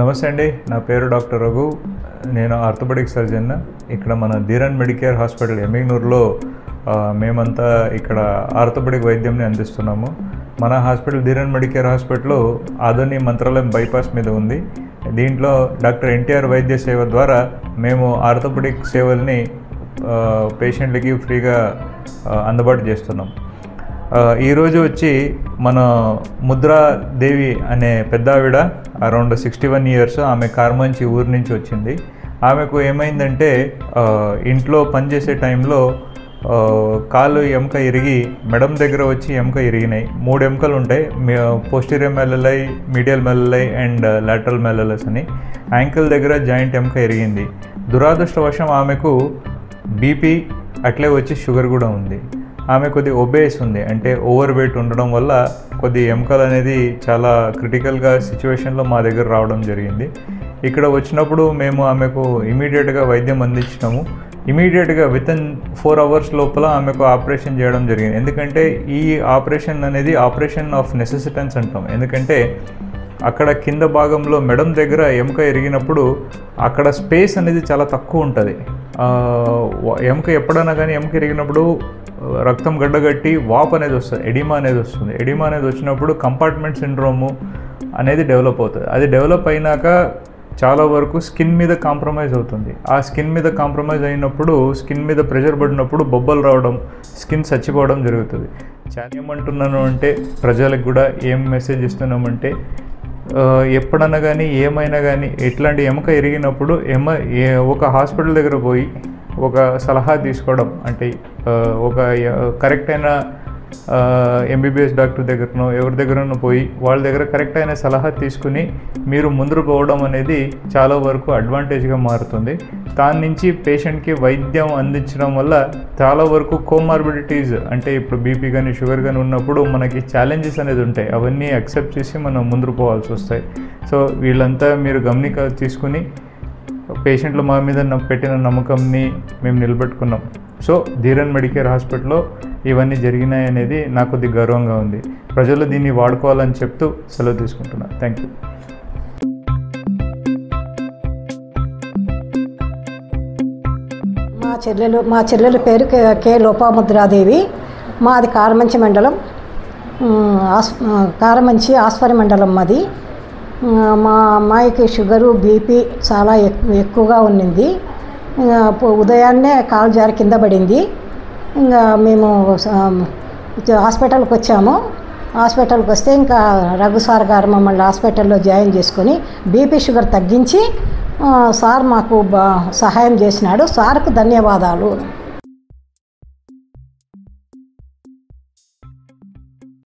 నమస్తే అండి, నా పేరు డాక్టర్ రఘు. నేను ఆర్థోపెడిక్ సర్జన్. ఇక్కడ మన ధీరన్ మెడికేర్ హాస్పిటల్ ఎమ్మిగనూరులో మేమంతా ఇక్కడ ఆర్థోపెడిక్ వైద్యంని అందిస్తున్నాము. మన hospital Dheeran Medicare hospital Adoni Mantralayam bypass మీద ఉంది. దీంట్లో డాక్టర్ ఎన్టీఆర్ వైద్య సేవ ద్వారా మేము ఆర్థోపెడిక్ సేవల్ని పేషెంట్లకి ఫ్రీగా అందుబాటు చేస్తున్నాం. ఈరోజు వచ్చి మన ముద్రాదేవి అనే పెద్ద ఆవిడ, అరౌండ్ 61 years, ఆమె కార్మంచి ఊరి నుంచి వచ్చింది. ఆమెకు ఏమైందంటే ఇంట్లో పనిచేసే టైంలో కాలు ఎముక ఇరిగి మెడం దగ్గర వచ్చి ఎముక ఇరిగినాయి. 3 ఎముకలు ఉంటాయి, పోస్టీరియర్ మెల్లలై, మీడియల్ మెల్లలై అండ్ లాటరల్ మెల్లలస్ అని. యాంకిల్ దగ్గర జాయింట్ ఎముక ఇరిగింది. దురాదృష్టవశం ఆమెకు బీపీ అట్లే వచ్చి షుగర్ కూడా ఉంది. ఆమె కొద్ది ఒబేస్ ఉంది, అంటే ఓవర్ వెయిట్ ఉండడం వల్ల కొద్ది ఎముకలు అనేది చాలా క్రిటికల్గా సిచ్యువేషన్లో మా దగ్గర రావడం జరిగింది. ఇక్కడ వచ్చినప్పుడు మేము ఆమెకు ఇమీడియట్గా వైద్యం అందించినాము. ఇమీడియట్గా వితిన్ 4 hours లోపల ఆమెకు ఆపరేషన్ చేయడం జరిగింది. ఎందుకంటే ఈ ఆపరేషన్ అనేది ఆపరేషన్ ఆఫ్ నెసెసిటెన్స్ అంటాం. ఎందుకంటే అక్కడ కింద భాగంలో మెడం దగ్గర ఎముక ఇరిగినప్పుడు అక్కడ స్పేస్ అనేది చాలా తక్కువ ఉంటుంది. ఎముక ఎప్పుడైనా కానీ ఎముక ఇరిగినప్పుడు రక్తం గడ్డగట్టి వాప్ అనేది వస్తుంది, ఎడిమా అనేది వస్తుంది. ఎడిమా అనేది వచ్చినప్పుడు కంపార్ట్మెంట్ సిండ్రోము అనేది డెవలప్ అవుతుంది. అది డెవలప్ అయినాక చాలా వరకు స్కిన్ మీద కాంప్రమైజ్ అవుతుంది. ఆ స్కిన్ మీద కాంప్రమైజ్ అయినప్పుడు, స్కిన్ మీద ప్రెషర్ పడినప్పుడు బొబ్బలు రావడం, స్కిన్ చచ్చిపోవడం జరుగుతుంది. ఏమంటున్నాను అంటే, ప్రజలకు కూడా ఏం మెసేజ్ ఇస్తున్నామంటే, ఎప్పుడన్నా కానీ ఏమైనా కానీ ఇట్లాంటి ఎముక ఇరిగినప్పుడు ఒక హాస్పిటల్ దగ్గర పోయి ఒక సలహా తీసుకోవడం, అంటే ఒక కరెక్ట్ అయిన ఎంబీబీఎస్ డాక్టర్ దగ్గరనో ఎవరి దగ్గరనో పోయి వాళ్ళ దగ్గర కరెక్ట్ అయిన సలహా తీసుకుని మీరు ముందుకు పోవడం అనేది చాలా వరకు అడ్వాంటేజ్గా మారుతుంది. దాని నుంచి పేషెంట్కి వైద్యం అందించడం వల్ల చాలా వరకు కోమార్బిడిటీస్, అంటే ఇప్పుడు బీపీ కానీ షుగర్ కానీ ఉన్నప్పుడు మనకి ఛాలెంజెస్ అనేది ఉంటాయి. అవన్నీ యాక్సెప్ట్ చేసి మనం ముందుకు పోవాల్సి వస్తాయి. సో వీళ్ళంతా మీరు గమనిక తీసుకుని పేషెంట్లు మా మీద పెట్టిన నమ్మకంని మేము నిలబెట్టుకున్నాం. సో ధీరన్ మెడికేర్ హాస్పిటల్లో ఇవన్నీ జరిగినాయి అనేది నాకు కొద్ది గర్వంగా ఉంది. ప్రజలు దీన్ని వాడుకోవాలని చెప్తూ సెలవు తీసుకుంటున్నాను. Thank you. మా చెల్లెల పేరు కే లోపాముద్రాదేవి. మాది కారమంచి మండలం, కారమంచి ఆస్ఫరి మండలం మాది. మా అమ్మాయికి షుగరు, బీపీ చాలా ఎక్కువగా ఉన్నింది. ఉదయాన్నే కాలు జారి కింద పడింది. ఇంకా మేము హాస్పిటల్కి వచ్చాము. హాస్పిటల్కి వస్తే ఇంకా రఘు సార్ గారు మమ్మల్ని హాస్పిటల్లో జాయిన్ చేసుకొని బీపీ షుగర్ తగ్గించి సార్ మాకు సహాయం చేసినాడు. సార్కు ధన్యవాదాలు.